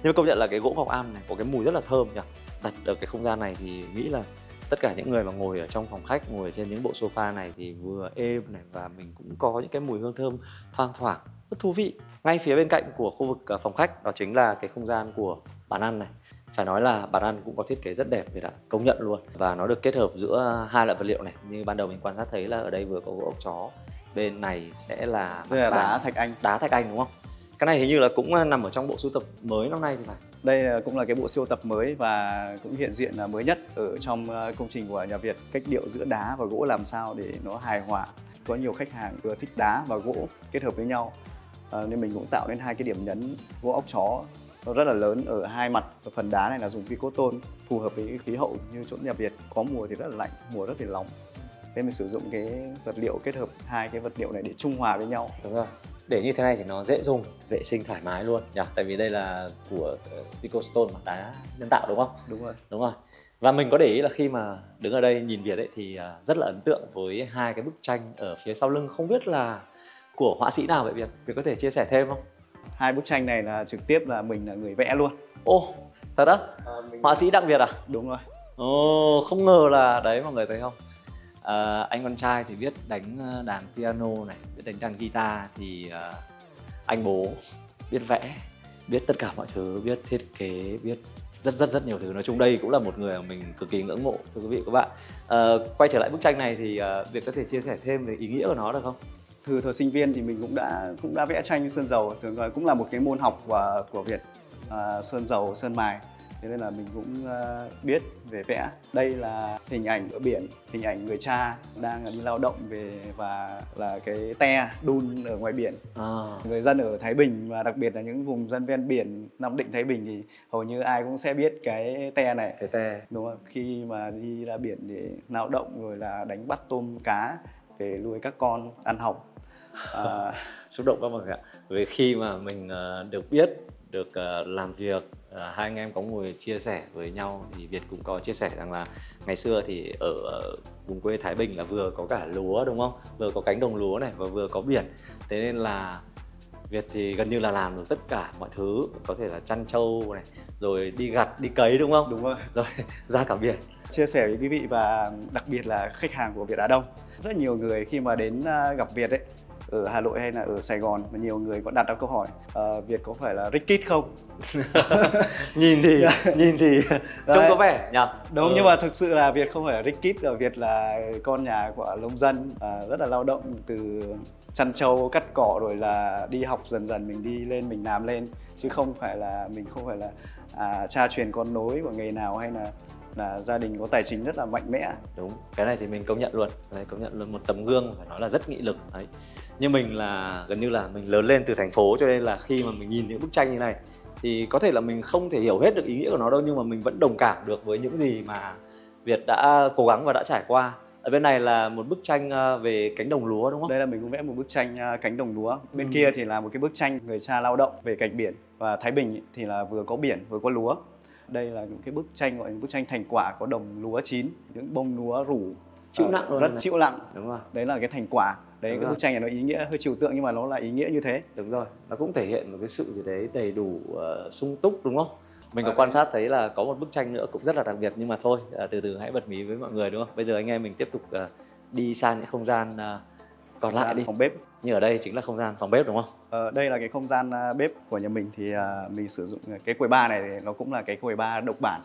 Nhưng công nhận là cái gỗ ngọc am này có cái mùi rất là thơm nhỉ. Đặt ở cái không gian này thì nghĩ là tất cả những người mà ngồi ở trong phòng khách, ngồi trên những bộ sofa này thì vừa êm này và mình cũng có những cái mùi hương thơm thoang thoảng rất thú vị. Ngay phía bên cạnh của khu vực phòng khách đó chính là cái không gian của bàn ăn này. Phải nói là bàn ăn cũng có thiết kế rất đẹp, người ta công nhận luôn. Và nó được kết hợp giữa hai loại vật liệu này. Như ban đầu mình quan sát thấy là ở đây vừa có gỗ ốc chó, bên này sẽ là đá thạch anh. Đá thạch anh đúng không? Cái này hình như là cũng nằm ở trong bộ sưu tập mới năm nay thì phải. Đây cũng là cái bộ sưu tập mới và cũng hiện diện là mới nhất ở trong công trình của nhà Việt. Cách điệu giữa đá và gỗ làm sao để nó hài hòa. Có nhiều khách hàng vừa thích đá và gỗ kết hợp với nhau, nên mình cũng tạo nên hai cái điểm nhấn gỗ óc chó nó rất là lớn ở hai mặt. Phần đá này là dùng Vicotone phù hợp với khí hậu như chỗ nhà Việt, có mùa thì rất là lạnh, mùa rất là nóng. Nên mình sử dụng cái vật liệu kết hợp hai cái vật liệu này để trung hòa với nhau. Đúng rồi. Để như thế này thì nó dễ dùng, vệ sinh thoải mái luôn nhỉ. Tại vì đây là của Vicostone, mặt đá nhân tạo đúng không? Đúng rồi. Đúng rồi. Và mình có để ý là khi mà đứng ở đây nhìn Việt ấy thì rất là ấn tượng với hai cái bức tranh ở phía sau lưng. Không biết là của họa sĩ nào vậy Việt? Việt có thể chia sẻ thêm không? Hai bức tranh này là trực tiếp là mình là người vẽ luôn. Ồ, thật đó? Họa sĩ Đặng Việt à? Đúng rồi. Ồ, không ngờ là đấy, mọi người thấy không? Anh con trai thì biết đánh đàn piano này, biết đánh đàn guitar, thì anh bố biết vẽ, biết tất cả mọi thứ, biết thiết kế, biết rất nhiều thứ. Nói chung đây cũng là một người mà mình cực kỳ ngưỡng mộ, thưa quý vị và các bạn. Quay trở lại bức tranh này thì Việt có thể chia sẻ thêm về ý nghĩa của nó được không? Từ thời sinh viên thì mình cũng đã vẽ tranh sơn dầu, thường gọi cũng là một cái môn học của Việt, sơn dầu, sơn mài. Thế nên là mình cũng biết về vẽ. Đây là hình ảnh ở biển, hình ảnh người cha đang đi lao động về và là cái te đun ở ngoài biển. Người dân ở Thái Bình và đặc biệt là những vùng dân ven biển Nam Định, Thái Bình thì hầu như ai cũng sẽ biết cái te này. Cái te. Đúng không? Khi mà đi ra biển để lao động rồi là đánh bắt tôm cá để nuôi các con ăn học. Xúc động các mọi người ạ. Vì khi mà mình được biết, được làm việc, hai anh em có ngồi chia sẻ với nhau thì Việt cũng có chia sẻ rằng là ngày xưa thì ở vùng quê Thái Bình là vừa có cả lúa đúng không? Vừa có cánh đồng lúa này và vừa có biển. Thế nên là Việt thì gần như là làm được tất cả mọi thứ, có thể là chăn trâu này, rồi đi gặt, đi cấy đúng không? Đúng rồi. Rồi ra cả biển. Chia sẻ với quý vị và đặc biệt là khách hàng của Việt Á Đông. Rất nhiều người khi mà đến gặp Việt ấy, ở Hà Nội hay là ở Sài Gòn, mà nhiều người có đặt ra câu hỏi Việt có phải là Rickit không? nhìn thì trông có vẻ nhỉ? Đúng, nhưng mà thực sự là Việt không phải là Rickit, Việt là con nhà của nông dân, rất là lao động, từ chăn trâu, cắt cỏ rồi là đi học dần dần mình đi lên, mình làm lên, chứ không phải là mình không phải là cha truyền con nối của nghề nào, hay là gia đình có tài chính rất là mạnh mẽ. Đúng, cái này thì mình công nhận luôn, công nhận luôn, một tấm gương phải nói là rất nghị lực đấy. Như mình là gần như là mình lớn lên từ thành phố, cho nên là khi mà mình nhìn những bức tranh như này thì có thể là mình không thể hiểu hết được ý nghĩa của nó đâu, nhưng mà mình vẫn đồng cảm được với những gì mà Việt đã cố gắng và đã trải qua. Ở bên này là một bức tranh về cánh đồng lúa đúng không? Đây là mình cũng vẽ một bức tranh cánh đồng lúa. Bên kia thì là một cái bức tranh người cha lao động về cạnh biển. Và Thái Bình thì là vừa có biển vừa có lúa. Đây là những cái bức tranh gọi là bức tranh thành quả, có đồng lúa chín, những bông lúa rủ chịu nặng luôn, rất chịu nặng. Đúng rồi. Đấy là cái thành quả. Đấy, cái bức tranh này nó ý nghĩa hơi trừu tượng nhưng mà nó là ý nghĩa như thế. Đúng rồi, nó cũng thể hiện một cái sự gì đấy đầy đủ, sung túc đúng không? Mình có quan sát thấy là có một bức tranh nữa cũng rất là đặc biệt, nhưng mà thôi, từ từ hãy bật mí với mọi người đúng không? Bây giờ anh em mình tiếp tục đi sang những không gian còn lại đi. Phòng bếp. Như ở đây chính là không gian phòng bếp đúng không? Đây là cái không gian bếp của nhà mình, thì mình sử dụng cái quầy bar này, thì nó cũng là cái quầy bar độc bản.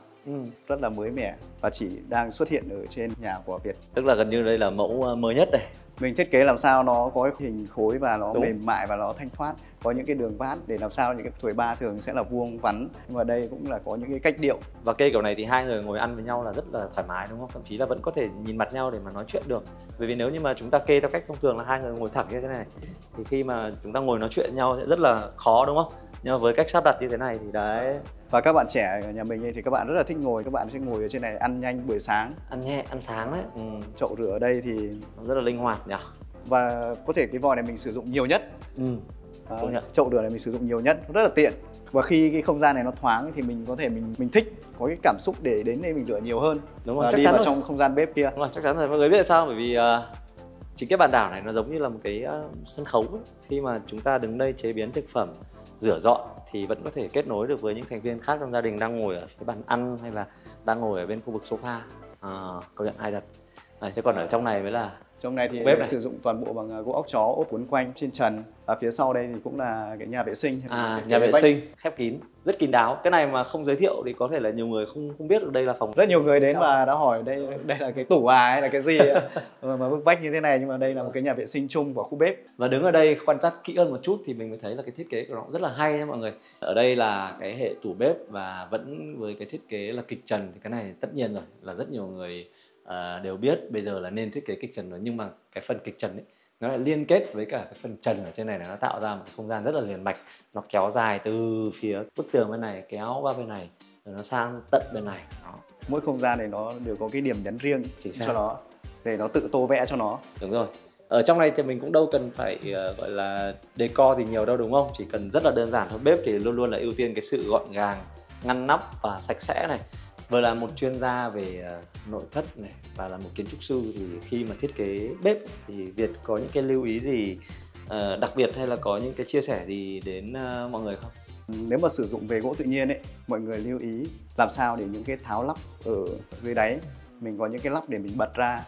Rất là mới mẻ và chỉ đang xuất hiện ở trên nhà của Việt. Tức là gần như đây là mẫu mới nhất đây. Mình thiết kế làm sao nó có hình khối và nó Đúng. mềm mại và nó thanh thoát, có những cái đường vát để làm sao những cái quầy bar thường sẽ là vuông vắn, nhưng mà đây cũng là có những cái cách điệu. Và cây kiểu này thì hai người ngồi ăn với nhau là rất là thoải mái đúng không? Thậm chí là vẫn có thể nhìn mặt nhau để mà nói chuyện được. Bởi vì nếu như mà chúng ta kê theo cách thông thường là hai người ngồi thẳng như thế này thì khi mà chúng ta ngồi nói chuyện với nhau sẽ rất là khó đúng không? Nhưng mà với cách sắp đặt như thế này thì đấy. Và các bạn trẻ ở nhà mình thì các bạn rất là thích ngồi, các bạn sẽ ngồi ở trên này ăn nhanh buổi sáng. Ăn nhẹ, ăn sáng đấy. Chậu rửa ở đây thì rất là linh hoạt nhỉ. Và có thể cái vòi này mình sử dụng nhiều nhất. Chậu rửa này mình sử dụng nhiều nhất, rất là tiện. Và khi cái không gian này nó thoáng thì mình có thể mình thích có cái cảm xúc để đến đây mình rửa nhiều hơn. Đúng rồi, đi vào trong không gian bếp kia. Đúng rồi, chắc chắn rồi. Mọi người biết sao? Bởi vì chính cái bàn đảo này nó giống như là một cái sân khấu ấy. Khi mà chúng ta đứng đây chế biến thực phẩm, rửa dọn thì vẫn có thể kết nối được với những thành viên khác trong gia đình đang ngồi ở cái bàn ăn hay là đang ngồi ở bên khu vực sofa. Công nhận hay thật. Thế còn ở trong này mới là trong này thì bếp này. sử dụng toàn bộ bằng gỗ ốc chó ốp cuốn quanh trên trần. Ở phía sau đây thì cũng là cái nhà vệ sinh. Nhà vệ sinh khép kín, rất kín đáo. Cái này mà không giới thiệu thì có thể là nhiều người không biết được đây là phòng. Rất nhiều người đến và đã hỏi đây là cái tủ hay là cái gì mà bức vách như thế này, nhưng mà đây là một cái nhà vệ sinh chung của khu bếp. Và đứng ở đây quan sát kỹ hơn một chút thì mình mới thấy là cái thiết kế của nó rất là hay nha mọi người. Ở đây là cái hệ tủ bếp và vẫn với cái thiết kế là kịch trần, thì cái này tất nhiên rồi là rất nhiều người đều biết bây giờ là nên thiết kế kịch trần rồi, nhưng mà cái phần kịch trần ấy nó lại liên kết với cả cái phần trần ở trên này, nó tạo ra một cái không gian rất là liền mạch, nó kéo dài từ phía bức tường bên này kéo qua bên này rồi nó sang tận bên này. Đó. Mỗi không gian này nó đều có cái điểm nhấn riêng cho nó để nó tự tô vẽ cho nó. Đúng rồi. Ở trong này thì mình cũng đâu cần phải gọi là decor gì nhiều đâu đúng không? Chỉ cần rất là đơn giản thôi. Bếp thì luôn luôn là ưu tiên cái sự gọn gàng, ngăn nắp và sạch sẽ này. Vừa là một chuyên gia về nội thất này và là một kiến trúc sư thì khi mà thiết kế bếp thì Việt có những cái lưu ý gì đặc biệt hay là có những cái chia sẻ gì đến mọi người không? Nếu mà sử dụng về gỗ tự nhiên ấy, mọi người lưu ý làm sao để những cái tháo lắp ở dưới đáy mình có những cái lắp để mình bật ra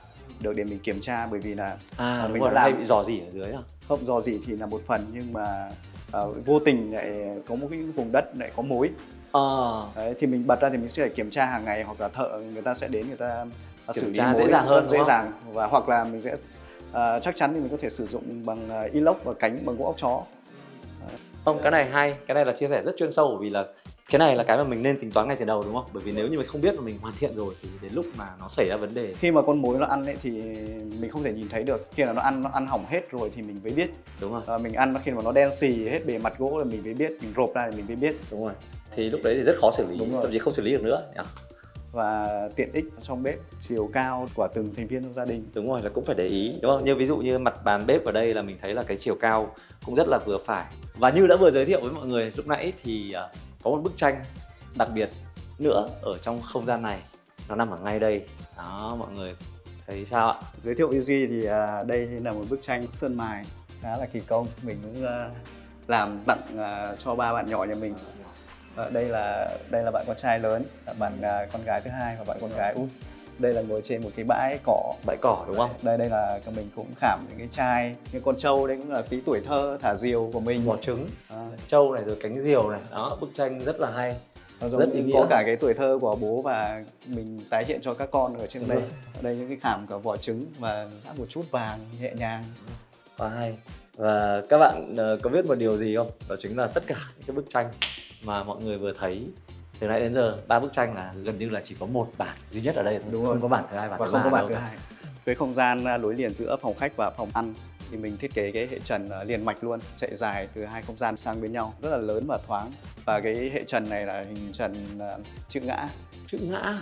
được để mình kiểm tra, bởi vì là mình có hay bị rò rỉ ở dưới à? Không, rò rỉ thì là một phần, nhưng mà vô tình lại có một cái vùng đất lại có mối. Đấy, thì mình bật ra thì mình sẽ phải kiểm tra hàng ngày, hoặc là thợ người ta sẽ đến người ta xử lý dễ dàng hơn, dễ dàng, và hoặc là mình sẽ chắc chắn thì mình có thể sử dụng bằng inox và cánh bằng gỗ ốc chó. Không, cái này hay, cái này là chia sẻ rất chuyên sâu, bởi vì là cái này là cái mà mình nên tính toán ngay từ đầu đúng không? Bởi vì nếu như mình không biết mà mình hoàn thiện rồi thì đến lúc mà nó xảy ra vấn đề, khi mà con mối nó ăn ấy thì mình không thể nhìn thấy được, khi là nó ăn hỏng hết rồi thì mình mới biết. Đúng rồi. Mình ăn khi mà nó đen xì hết bề mặt gỗ là mình mới biết, mình rộp ra thì mình mới biết. Đúng rồi. Thì lúc đấy thì rất khó xử lý, thậm chí không xử lý được nữa. Và tiện ích trong bếp, chiều cao của từng thành viên trong gia đình. Đúng rồi, là cũng phải để ý đúng không? Như ví dụ như mặt bàn bếp ở đây là mình thấy là cái chiều cao cũng rất là vừa phải. Và như đã vừa giới thiệu với mọi người lúc nãy thì có một bức tranh đặc biệt nữa ở trong không gian này, nó nằm ở ngay đây. Đó, mọi người thấy sao ạ? Giới thiệu Easy thì đây là một bức tranh sơn mài khá là kỳ công, mình cũng làm tặng cho 3 bạn nhỏ nhà mình. Đây là bạn con trai lớn, bạn con gái thứ hai và bạn con gái út. Đây là ngồi trên một cái bãi cỏ đúng không? Đây là mình cũng khảm những cái chai, những con trâu, đây cũng là tí tuổi thơ thả diều của mình. Vỏ trứng, trâu này rồi cánh diều này, đó, bức tranh rất là hay. Rất ý nghĩa. Có cả cái tuổi thơ của bố và mình tái hiện cho các con ở trên đây. Ở đây những cái khảm cả vỏ trứng và một chút vàng nhẹ nhàng. Và hay. Và các bạn có biết một điều gì không? Đó chính là tất cả những cái bức tranh mà mọi người vừa thấy từ nãy đến giờ, 3 bức tranh là gần như là chỉ có một bản duy nhất ở đây thôi. Đúng rồi. Không có bản thứ hai, bản và thứ không ba có bản thứ hai. Cái không gian nối liền giữa phòng khách và phòng ăn thì mình thiết kế cái hệ trần liền mạch luôn, chạy dài từ hai không gian sang bên nhau, rất là lớn và thoáng. Và cái hệ trần này là hình trần chữ ngã. Chữ ngã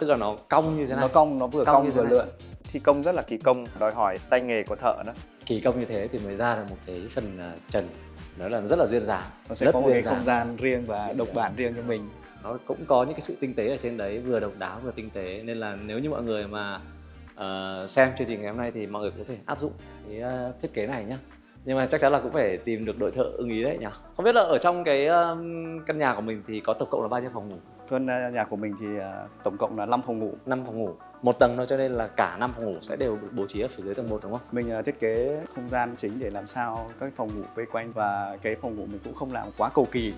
tức là nó cong như thế này. Nó cong, nó vừa cong vừa lượn. Thi công rất là kỳ công, đòi hỏi tay nghề của thợ đó. Kỳ công như thế thì mới ra được một cái phần trần nó là rất là duyên dáng. Nó sẽ có một cái không gian riêng và độc bản riêng cho mình. Nó cũng có những cái sự tinh tế ở trên đấy, vừa độc đáo vừa tinh tế, nên là nếu như mọi người mà xem chương trình ngày hôm nay thì mọi người có thể áp dụng cái thiết kế này nhá. Nhưng mà chắc chắn là cũng phải tìm được đội thợ ưng ý đấy nhỉ. Không biết là ở trong cái căn nhà của mình thì có tổng cộng là bao nhiêu phòng ngủ? Căn nhà của mình thì tổng cộng là 5 phòng ngủ. 5 phòng ngủ, một tầng thôi, cho nên là cả 5 phòng ngủ sẽ đều được bố trí ở phía dưới tầng 1 đúng không? Mình thiết kế không gian chính để làm sao các phòng ngủ vây quanh, và cái phòng ngủ mình cũng không làm quá cầu kỳ.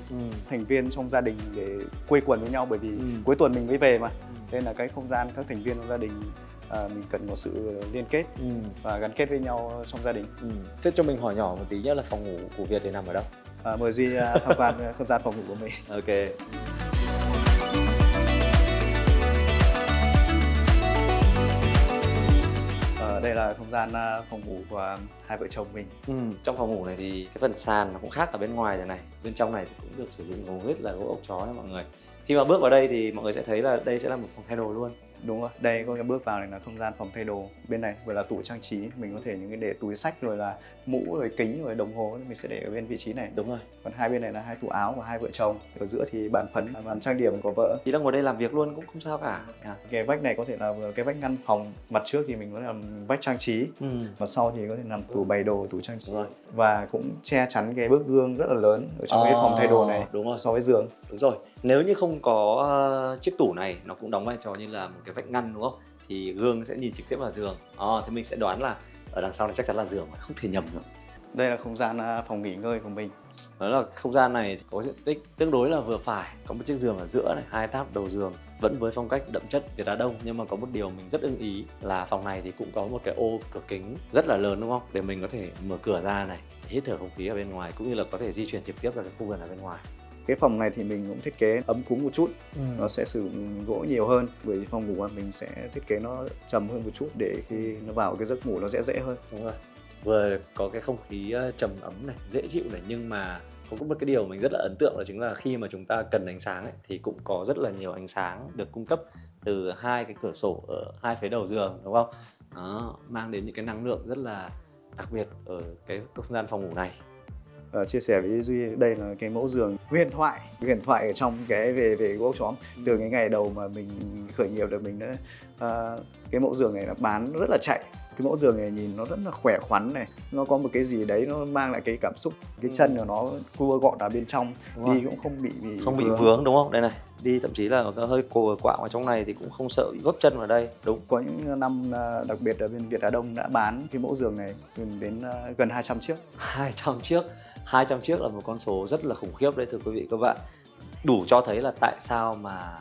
Thành viên trong gia đình để quây quần với nhau, bởi vì cuối tuần mình mới về mà. Nên là cái không gian các thành viên trong gia đình mình cần có sự liên kết và gắn kết với nhau trong gia đình. Thế cho mình hỏi nhỏ một tí nhé, là phòng ngủ của Việt thì nằm ở đâu? Mời Duy tham quan không gian phòng ngủ của mình. Ok. Đây là không gian phòng ngủ của hai vợ chồng mình. Trong phòng ngủ này thì cái phần sàn nó cũng khác ở bên ngoài này. Bên trong này thì cũng được sử dụng hầu hết là gỗ ốc chó nha mọi người. Khi mà bước vào đây thì mọi người sẽ thấy là đây sẽ là một phòng thay đồ luôn. Đúng rồi, đây có cái bước vào này là không gian phòng thay đồ. Bên này vừa là tủ trang trí, mình có thể những cái để túi xách rồi là mũ rồi kính rồi đồng hồ mình sẽ để ở bên vị trí này. Đúng rồi. Còn hai bên này là hai tủ áo của hai vợ chồng. Ở giữa thì bàn phấn, bàn trang điểm của vợ. Thì đang ngồi đây làm việc luôn cũng không sao cả. Cái vách này có thể là cái vách ngăn phòng. Mặt trước thì mình có thể làm vách trang trí. Mặt sau thì có thể làm tủ bày đồ, tủ trang trí. Đúng rồi. Và cũng che chắn cái bức gương rất là lớn ở trong cái phòng thay đồ này. Đúng rồi. So với giường. Đúng rồi. Nếu như không có chiếc tủ này, nó cũng đóng vai trò như là một cái vách ngăn đúng không? thì gương sẽ nhìn trực tiếp vào giường. Thì mình sẽ đoán là ở đằng sau này chắc chắn là giường, không thể nhầm được. Đây là không gian phòng nghỉ ngơi của mình. Đó là không gian này có diện tích tương đối là vừa phải, có một chiếc giường ở giữa này, 2 táp đầu giường, vẫn với phong cách đậm chất Việt Á Đông. Nhưng mà có một điều mình rất ưng ý là phòng này thì cũng có một cái ô cửa kính rất là lớn, đúng không? Để mình có thể mở cửa ra này, hít thở không khí ở bên ngoài, cũng như là có thể di chuyển trực tiếp ra cái khu vườn ở bên ngoài. Cái phòng này thì mình cũng thiết kế ấm cúng một chút, nó sẽ sử dụng gỗ nhiều hơn, bởi vì phòng ngủ mình sẽ thiết kế nó trầm hơn một chút để khi nó vào cái giấc ngủ nó dễ hơn. Đúng rồi, vừa có cái không khí trầm ấm này, dễ chịu này, nhưng mà có một cái điều mình rất là ấn tượng đó chính là khi mà chúng ta cần ánh sáng ấy, thì cũng có rất là nhiều ánh sáng được cung cấp từ 2 cái cửa sổ ở 2 phía đầu giường, đúng không? Đó, mang đến những cái năng lượng rất là đặc biệt ở cái không gian phòng ngủ này. Chia sẻ với Duy, đây là cái mẫu giường huyền thoại ở trong cái về gỗ ốc chó. Từ cái ngày đầu mà mình khởi nghiệp được, mình đã cái mẫu giường này nó bán rất là chạy. Cái mẫu giường này nhìn nó rất là khỏe khoắn này, nó có một cái gì đấy nó mang lại cái cảm xúc, cái chân của nó cua gọn ở bên trong, đi cũng không bị vướng, đúng không? Đây này, đi thậm chí là hơi quạng ở trong này thì cũng không sợ bị vấp chân vào đây. Đúng. Có những năm đặc biệt ở bên Việt Á Đông đã bán cái mẫu giường này đến gần 200 chiếc. 200 chiếc là một con số rất là khủng khiếp đấy, thưa quý vị các bạn. Đủ cho thấy là tại sao mà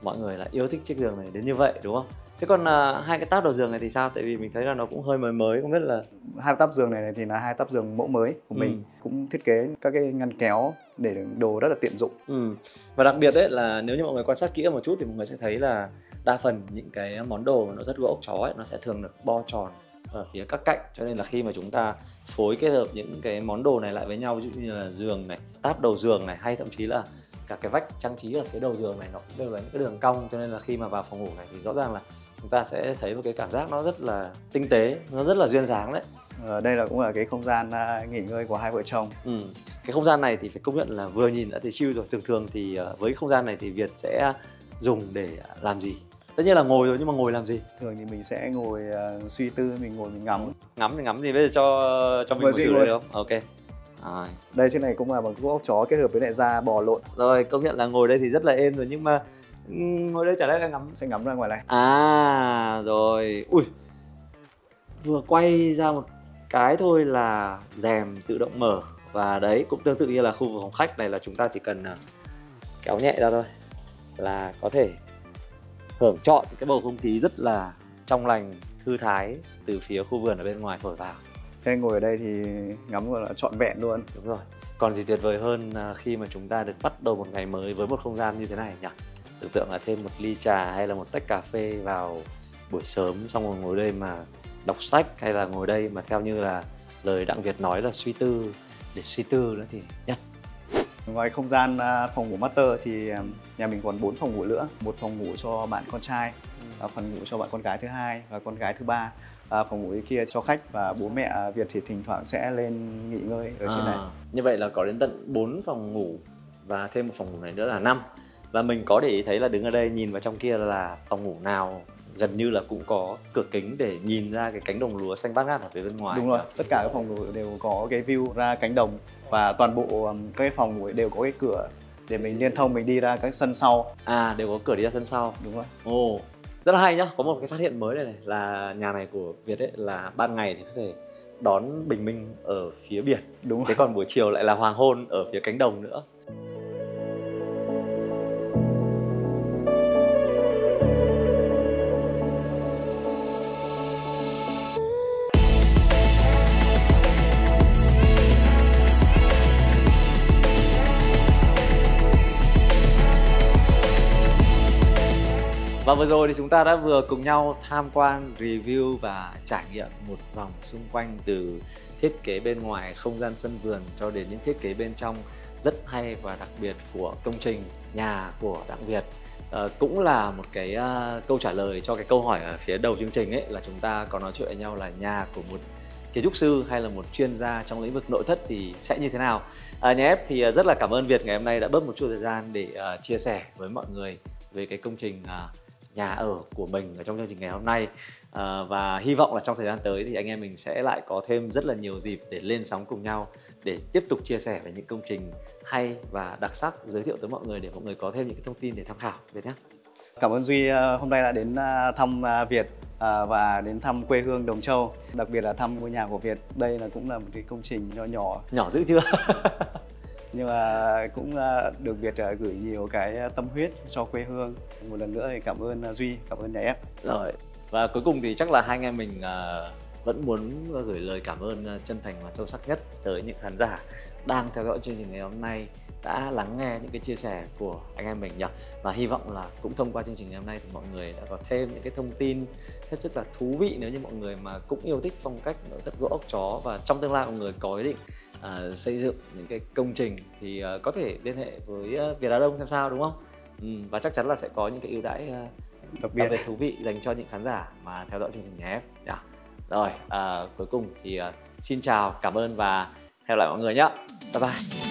mọi người lại yêu thích chiếc giường này đến như vậy, đúng không? Thế còn 2 cái táp đầu giường này thì sao? Tại vì mình thấy là nó cũng hơi mới, không biết là 2 táp giường này thì là 2 táp giường mẫu mới của mình, cũng thiết kế các cái ngăn kéo để đồ rất là tiện dụng. Và đặc biệt đấy là nếu như mọi người quan sát kỹ một chút thì mọi người sẽ thấy là đa phần những cái món đồ mà nó rất gỗ ốc chó ấy, nó sẽ thường được bo tròn ở phía các cạnh, cho nên là khi mà chúng ta phối kết hợp những cái món đồ này lại với nhau, ví dụ như là giường này, táp đầu giường này, hay thậm chí là cả cái vách trang trí ở phía đầu giường này, nó cũng đều là những cái đường cong, cho nên là khi mà vào phòng ngủ này thì rõ ràng là chúng ta sẽ thấy một cái cảm giác nó rất là tinh tế, nó rất là duyên dáng đấy. Đây cũng là cái không gian nghỉ ngơi của hai vợ chồng. Cái không gian này thì phải công nhận là vừa nhìn đã thấy chill rồi. Thường thì với không gian này thì Việt sẽ dùng để làm gì? Tất nhiên là ngồi rồi, nhưng mà ngồi làm gì? Thường thì mình sẽ ngồi suy tư, mình ngồi mình ngắm. Ngắm gì bây giờ cho mình ngồi thử được không? Ok. Đây, chiếc này cũng là bằng gỗ ốc chó kết hợp với lại da bò lộn. Rồi, công nhận là ngồi đây thì rất là êm rồi, nhưng mà ngồi đây chả lẽ là sẽ ngắm ra ngoài này. Rồi. Ui, vừa quay ra một cái thôi là rèm tự động mở. Và đấy, cũng tương tự như là khu vực phòng khách này, là chúng ta chỉ cần kéo nhẹ ra thôi là có thể hưởng trọn cái bầu không khí rất là trong lành, thư thái từ phía khu vườn ở bên ngoài thổi vào. Thế ngồi ở đây thì ngắm gọi là trọn vẹn luôn. Đúng rồi. Còn gì tuyệt vời hơn khi mà chúng ta được bắt đầu một ngày mới với một không gian như thế này nhỉ? Tưởng tượng là thêm một ly trà hay là một tách cà phê vào buổi sớm, xong rồi ngồi đây mà đọc sách, hay là ngồi đây mà theo như là lời Đặng Việt nói là suy tư, để suy tư nữa thì nhất. Ngoài không gian phòng ngủ master thì nhà mình còn 4 phòng ngủ nữa. Một phòng ngủ cho bạn con trai, phòng ngủ cho bạn con gái thứ hai và con gái thứ ba. Phòng ngủ kia cho khách và bố mẹ Việt thì thỉnh thoảng sẽ lên nghỉ ngơi ở trên này. Như vậy là có đến tận 4 phòng ngủ và thêm một phòng ngủ này nữa là 5. Và mình có để ý thấy là đứng ở đây nhìn vào trong kia là phòng ngủ nào gần như là cũng có cửa kính để nhìn ra cái cánh đồng lúa xanh bát ngát ở phía bên ngoài. Đúng rồi, tất cả các phòng ngủ đều có cái view ra cánh đồng, và toàn bộ các cái phòng ngủ đều có cái cửa để mình liên thông, mình đi ra các sân sau. Đều có cửa đi ra sân sau. Đúng rồi. Rất là hay nhá. Có một cái phát hiện mới này là nhà này của Việt ấy là ban ngày thì có thể đón bình minh ở phía biển. Đúng rồi. Thế còn buổi chiều lại là hoàng hôn ở phía cánh đồng nữa. Và vừa rồi thì chúng ta đã vừa cùng nhau tham quan, review và trải nghiệm một vòng xung quanh, từ thiết kế bên ngoài không gian sân vườn cho đến những thiết kế bên trong rất hay và đặc biệt của công trình nhà của Đặng Việt. Cũng là một cái câu trả lời cho cái câu hỏi ở phía đầu chương trình ấy, là chúng ta có nói chuyện với nhau là nhà của một kiến trúc sư hay là một chuyên gia trong lĩnh vực nội thất thì sẽ như thế nào. Nhà ép thì rất là cảm ơn Việt ngày hôm nay đã bớt một chút thời gian để chia sẻ với mọi người về cái công trình nhà ở của mình ở trong chương trình ngày hôm nay. Và hy vọng là trong thời gian tới thì anh em mình sẽ lại có thêm rất là nhiều dịp để lên sóng cùng nhau, để tiếp tục chia sẻ về những công trình hay và đặc sắc, giới thiệu tới mọi người để mọi người có thêm những cái thông tin để tham khảo Việt nhé. Cảm ơn Duy hôm nay đã đến thăm Việt và đến thăm quê hương Đồng Châu, đặc biệt là thăm ngôi nhà của Việt. Đây cũng là một cái công trình nho nhỏ. Nhỏ dữ chưa? Nhưng mà cũng được Việt gửi nhiều cái tâm huyết cho quê hương. Một lần nữa thì cảm ơn Duy, cảm ơn nhà ép. Rồi, và cuối cùng thì chắc là hai anh em mình vẫn muốn gửi lời cảm ơn chân thành và sâu sắc nhất tới những khán giả đang theo dõi chương trình ngày hôm nay, đã lắng nghe những cái chia sẻ của anh em mình nhỉ. Và hy vọng là cũng thông qua chương trình ngày hôm nay thì mọi người đã có thêm những cái thông tin hết sức là thú vị, nếu như mọi người mà cũng yêu thích phong cách nội thất gỗ ốc chó và trong tương lai mọi người có ý định xây dựng những cái công trình thì có thể liên hệ với Việt Á Đông xem sao, đúng không? Và chắc chắn là sẽ có những cái ưu đãi đặc biệt thú vị dành cho những khán giả mà theo dõi chương trình nhà ép. Rồi, cuối cùng thì xin chào, cảm ơn và hẹn gặp lại mọi người nhé. Bye bye.